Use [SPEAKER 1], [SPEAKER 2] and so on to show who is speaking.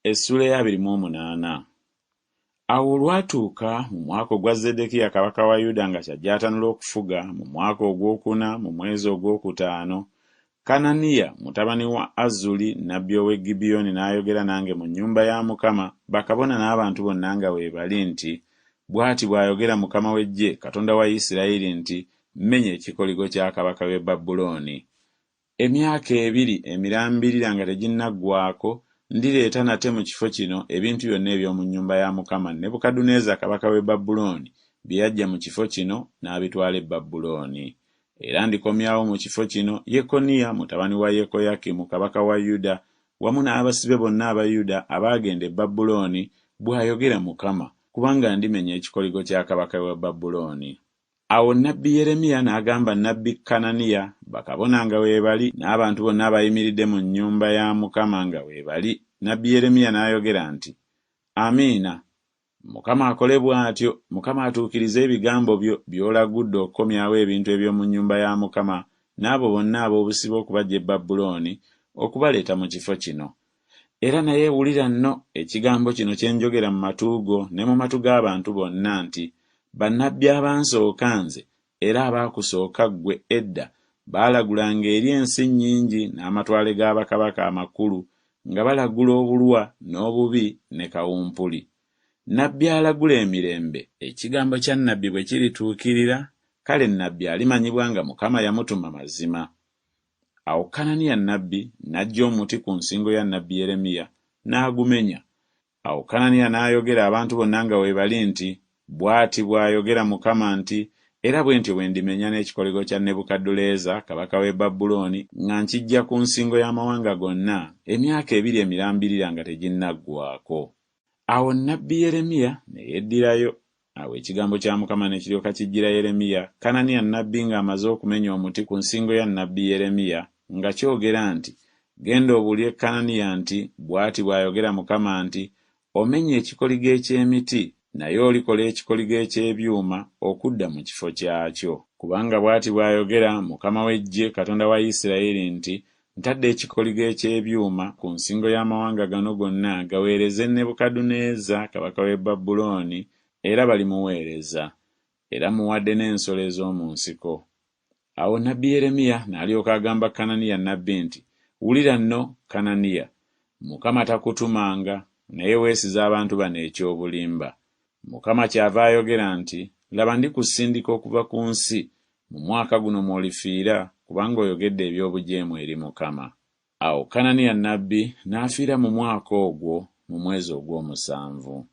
[SPEAKER 1] Essuula ya 28. Awo olwatuuka mu mwaka ogwa Zeddekiya kabaka wa Yuda nga kyajjaatanula okufuga mu mwaka ogwokuna mu mwezi ogwokutaano, Kananiya mutabani wa Azuli nnabbi ow'e Gibyoni n'ayogera nange mu nnyumba ya Mukama, bakabona n'abantu bonna nga weebali nti, bw'ati bw'ayogera Mukama w'eggye, Katonda wa Isirayiri nti, mmenya ekikoligo kya kabaka w'e Babulooni. Emyaka 2 emirambirira nga teginnaggwaako, ndireeta nate mu kifo kino ebintu byonna eby'omu nnyumba ya Mukama Nebukadduneeza kabaka w'e Babulooni bye yajja mu kifo kino n'abitwala e Babulooni. Era ndikomyawo mu kifo kino Yekoniya mutabani wa Yekoyakimu kabaka wa Yuda wamu n'abasibe bonna aba Yuda abaagenda e Babulooni, bw'ayogera Mukama, kubanga ndimenya ekikoligo kya kabaka w'e Babulooni. Awo nnabbi Yeremiya n'agamba nnabbi Kananiya, bakabona nga weebali n'abantu bonna abayimiridde mu nnyumba ya Mukama nga weebali. Nnabbi Yeremiya n'ayogera nti, Amiina. Mukama akole bw'atyo, Mukama atuukirize ebigambo byo by'olagudde okukomyawo ebintu eby'omu nnyumba ya Mukama n'abo bonna ab'obusibe okubajja e Babulooni okubaleeta mu kifo kino. Era naye wulira nno ekigambo kino kye njogera mu matu go ne mu matu g'abantu bonna nti, bannabbi abansooka nze era abaakusooka ggwe edda baalagulanga eri ensi nnyingi n'amatwale g'abakabaka amakulu nga balagula obulwa n'obubi ne kawumpuli. Nnabbi alagula emirembe, ekigambo kya nnabbi bwe kirituukirira, kale nnabbi alimanyibwa nga Mukama yamutuma mazima. Awo Kananiya nnabbi n'ajja omuti ku nsingo ya nnabbi Yeremiya n'agumenya. Awo Kananiya n'ayogera abantu bonna nga weebali nti, bw'ati bw'ayogera Mukama nti, era bwe ntyo bwe ndimenya n'ekikoligo kya Nebukadduneeza kabaka w'e Babulooni nga nkijja ku nsingo y'amawanga gonna emyaka 2 emirambirira nga teginnaggwaako. Awo nnabbi Yeremiya ne yeddirayo. Awo ekigambo kya Mukama ne kiryoka kijjira Yeremiya, Kananiya nnabbi ng'amaze okumenya omuti ku nsingo ya nnabbi Yeremiya, nga kyogera nti, genda obuulire Kananiya nti, bw'ati bw'ayogera Mukama nti, omenye ekikoligo eky'emiti, naye olikola ekikoligo eky'ebyuma okudda mu kifo kyakyo. Kubanga bw'ati bw'ayogera Mukama w'eggye, Katonda wa Isirayiri nti, ntadde ekikoligo eky'ebyuma ku nsingo y'amawanga gano gonna gaweereze Nebukadduneeza kabaka w'e Babulooni, era balimuweereza, era muwadde n'ensolo ez'omu nsiko. Awo nnabbi Yeremiya n'alyoka agamba Kananiya nnabbi nti, wulira nno Kananiya, Mukama takutumanga, naye weesiza abantu bano eky'obulimba. Mukama kyava ayogera nti, laba ndikusindika okuva ku nsi mu mwaka guno mw'olifiira, kubanga oyogedde eby'obujeemu eri Mukama. Awo Kananiya nnabbi n'afiira mu mwaka ogwo mu mwezi ogw'omusanvu.